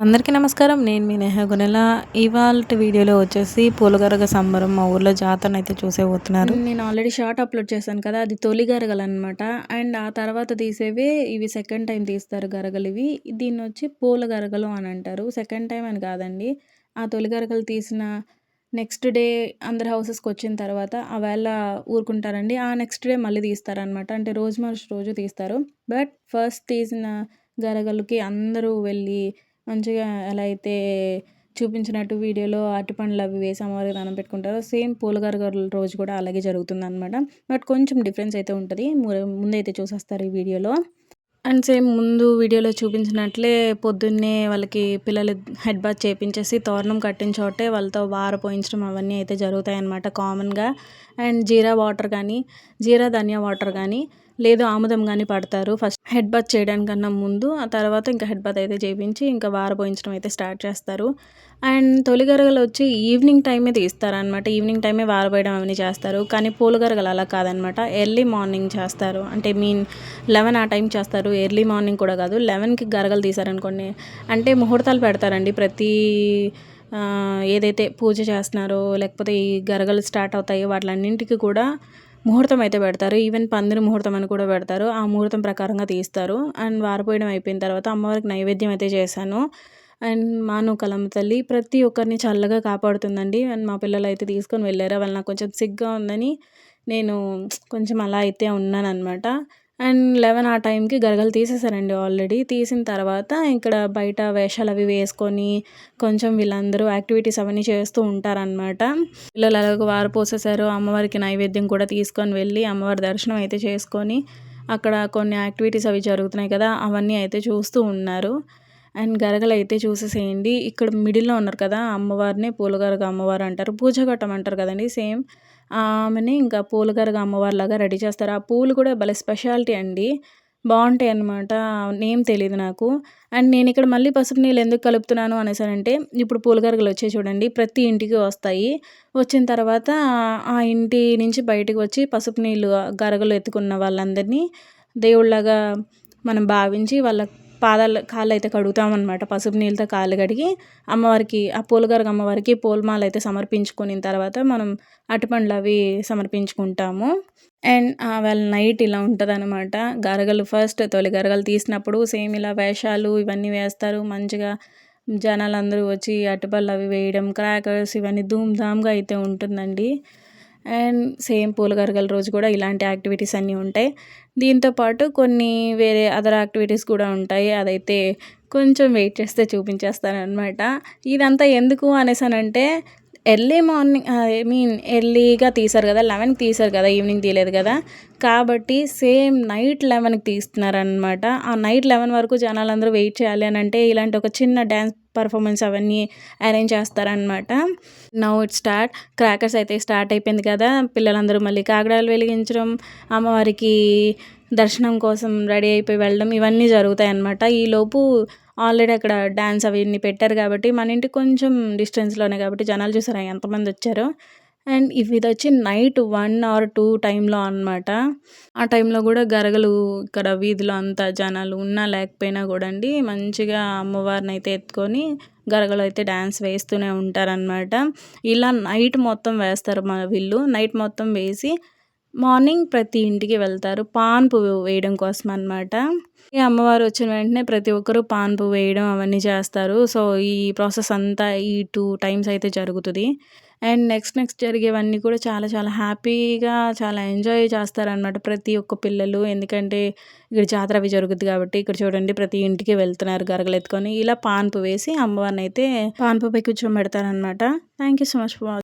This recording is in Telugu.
అందరికీ నమస్కారం. నేను మీ నేహ గునెల. ఇవాల్టి వీడియోలో వచ్చేసి పూలగరగ సంబరం మా ఊర్లో జాతరనైతే చూసేబోతున్నారు. నేను ఆల్రెడీ షార్ట్ అప్లోడ్ చేశాను కదా, అది తొలి గరగలనమాట. అండ్ ఆ తర్వాత తీసేవే ఇవి సెకండ్ టైం తీస్తారు గరగలు ఇవి. దీన్ని వచ్చి పూల గరగలు అని అంటారు. సెకండ్ టైం అని కాదండి. ఆ తొలి గరగలు తీసిన నెక్స్ట్ డే అందరి హౌసెస్కి వచ్చిన తర్వాత ఆవేళ ఊరుకుంటారండి. ఆ నెక్స్ట్ డే మళ్ళీ తీస్తారనమాట. అంటే రోజు మార్చి రోజు తీస్తారు. బట్ ఫస్ట్ తీసిన గరగలకి అందరూ వెళ్ళి మంచిగా ఎలా అయితే చూపించినట్టు వీడియోలో అరటిపండ్లు అవి వేసి అమ్మవారికి దండం పెట్టుకుంటారో, సేమ్ పూలగరగల రోజు కూడా అలాగే జరుగుతుందనమాట. బట్ కొంచెం డిఫరెన్స్ అయితే ఉంటుంది. ముందైతే చూసేస్తారు ఈ వీడియోలో. అండ్ సేమ్ ముందు వీడియోలో చూపించినట్లే పొద్దున్నే వాళ్ళకి పిల్లలు హెడ్ బాత్ చేపించేసి తోరణం కట్టిన చోటే వాళ్ళతో వార పోయించడం అవన్నీ అయితే జరుగుతాయన్నమాట కామన్గా. అండ్ జీరా వాటర్ కానీ, జీరా ధనియా వాటర్ కానీ, లేదు ఆముదం కానీ పడతారు ఫస్ట్ హెడ్ బాత్ చేయడానికన్నా ముందు. ఆ తర్వాత ఇంకా హెడ్ బాత్ అయితే చేయించి ఇంకా వార పోయించడం అయితే స్టార్ట్ చేస్తారు. అండ్ తొలి గరగలు వచ్చి ఈవినింగ్ టైమే తీస్తారనమాట. ఈవినింగ్ టైమే వారబోయడం అవన్నీ చేస్తారు. కానీ పూల గరగలు అలా కాదనమాట, ఎర్లీ మార్నింగ్ చేస్తారు. అంటే 11 ఆ టైం చేస్తారు. ఎర్లీ మార్నింగ్ కూడా కాదు, 11కి గరగలు తీశారనుకోండి అంటే ముహూర్తాలు పెడతారండి. ప్రతి ఏదైతే పూజ చేస్తున్నారో లేకపోతే ఈ గరగలు స్టార్ట్ అవుతాయో వాటిలన్నింటికి కూడా ముహూర్తం అయితే పెడతారు. ఈవెన్ పందిరి ముహూర్తం అని కూడా పెడతారు. ఆ ముహూర్తం ప్రకారంగా తీస్తారు. అండ్ వారపోయడం అయిపోయిన తర్వాత అమ్మవారికి నైవేద్యం అయితే చేశాను. అండ్ మానూకలమ్మ తల్లి ప్రతి ఒక్కరిని చల్లగా కాపాడుతుందండి. అండ్ మా పిల్లలు అయితే తీసుకొని వెళ్ళారు. వాళ్ళు నాకు కొంచెం సిగ్గా ఉందని నేను కొంచెం అలా అయితే ఉన్నానన్నమాట. అండ్ 11 ఆ టైంకి గరగలు తీసేసారండి ఆల్రెడీ. తీసిన తర్వాత ఇక్కడ బయట వేషాలు అవి వేసుకొని కొంచెం వీళ్ళందరూ యాక్టివిటీస్ అవన్నీ చేస్తూ ఉంటారనమాట. పిల్లలు అలాగ వారు పోసేసారు. అమ్మవారికి నైవేద్యం కూడా తీసుకొని వెళ్ళి అమ్మవారి దర్శనం అయితే చేసుకొని అక్కడ కొన్ని యాక్టివిటీస్ అవి జరుగుతున్నాయి కదా, అవన్నీ అయితే చూస్తూ ఉన్నారు. అండ్ గరగలు అయితే చూసేసేయండి. ఇక్కడ మిడిల్లో ఉన్నారు కదా అమ్మవారిని పూలగరగ అమ్మవారు అంటారు. పూజ కట్టమంటారు కదండి, సేమ్ ఆమెని ఇంకా పూలగరగ అమ్మవారిలాగా రెడీ చేస్తారు. ఆ పూలు కూడా భలే స్పెషాలిటీ అండి, బాగుంటాయి అన్నమాట. నేమ్ తెలియదు నాకు. అండ్ నేను ఇక్కడ మళ్ళీ పసుపు నీళ్ళు ఎందుకు కలుపుతున్నాను అనేసానంటే, ఇప్పుడు పూలగరగలు వచ్చాయి చూడండి, ప్రతి ఇంటికి వస్తాయి. వచ్చిన తర్వాత ఆ ఇంటి నుంచి బయటకు వచ్చి పసుపు నీళ్ళు గరగలు ఎత్తుకున్న వాళ్ళందరినీ దేవుళ్ళగా మనం భావించి వాళ్ళ కాళ్ళు అయితే కడుగుతామన్నమాట. పసుపు నీళ్ళతో కాళ్ళు కడిగి అమ్మవారికి ఆ పూలగరగ అమ్మవారికి పూలమాల అయితే సమర్పించుకున్న తర్వాత మనం అరటిపండ్లు అవి సమర్పించుకుంటాము. అండ్ వాళ్ళ నైట్ ఇలా ఉంటుందన్నమాట. గరగలు ఫస్ట్ తొలి గరగలు తీసినప్పుడు సేమ్ ఇలా వేషాలు ఇవన్నీ వేస్తారు. మంచిగా జనాలందరూ వచ్చి అరటిపళ్ళు అవి వేయడం, క్రాకర్స్ ఇవన్నీ ధూమ్ధామ్గా అయితే ఉంటుందండి. అండ్ సేమ్ పూలగరగల రోజు కూడా ఇలాంటి యాక్టివిటీస్ అన్నీ ఉంటాయి. దీంతోపాటు కొన్ని వేరే అదర్ యాక్టివిటీస్ కూడా ఉంటాయి. అదైతే కొంచెం వెయిట్ చేస్తే చూపించేస్తానమాట. ఇదంతా ఎందుకు అనేసానంటే, ఎర్లీ మార్నింగ్ ఎర్లీగా తీశారు కదా, 11కి తీశారు కదా, ఈవినింగ్ తీయలేదు కదా, కాబట్టి సేమ్ నైట్ 11కి తీస్తున్నారనమాట. ఆ నైట్ 11 వరకు జనాలందరూ వెయిట్ చేయాలి అని అంటే ఇలాంటి ఒక చిన్న డ్యాన్స్ పర్ఫార్మెన్స్ అవన్నీ అరేంజ్ చేస్తారనమాట. Now it start. క్రాకర్స్ అయితే స్టార్ట్ అయిపోయింది కదా, పిల్లలందరూ మళ్ళీ కాగడాలు వెలిగించడం, అమ్మవారికి దర్శనం కోసం రెడీ అయిపోయి వెళ్ళడం ఇవన్నీ జరుగుతాయి అన్నమాట. ఈలోపు ఆల్రెడీ అక్కడ డ్యాన్స్ అవన్నీ పెట్టారు కాబట్టి మన ఇంటికి కొంచెం డిస్టెన్స్లోనే కాబట్టి జనాలు చూసారా ఎంతమంది వచ్చారో. అండ్ ఇది వచ్చి నైట్ 1 or 2 టైంలో అనమాట. ఆ టైంలో కూడా గరగలు ఇక్కడ వీధిలో అంతా జనాలు ఉన్నా లేకపోయినా కూడా అండి మంచిగా అమ్మవారిని అయితే ఎత్తుకొని గరగలు అయితే డ్యాన్స్ వేస్తూనే ఉంటారనమాట. ఇలా నైట్ మొత్తం వేస్తారు వీళ్ళు. నైట్ మొత్తం వేసి మార్నింగ్ ప్రతి ఇంటికి వెళ్తారు పాన్పు వేయడం కోసం అనమాట. ఈ అమ్మవారు వచ్చిన వెంటనే ప్రతి ఒక్కరూ పాన్పు వేయడం అవన్నీ చేస్తారు. సో ఈ ప్రాసెస్ అంతా ఈ 2 టైమ్స్ అయితే జరుగుతుంది. అండ్ నెక్స్ట్ జరిగేవన్నీ కూడా చాలా చాలా హ్యాపీగా చాలా ఎంజాయ్ చేస్తారనమాట ప్రతి ఒక్క పిల్లలు. ఎందుకంటే ఇక్కడ జాతర అవి జరుగుద్ది కాబట్టి. ఇక్కడ చూడండి ప్రతి ఇంటికి వెళ్తున్నారు గరగలు ఎత్తుకొని. ఇలా పాన్పు వేసి అమ్మవారిని అయితే పాన్పుపై కూర్చోబెడతారనమాట. Thank you so much for watching.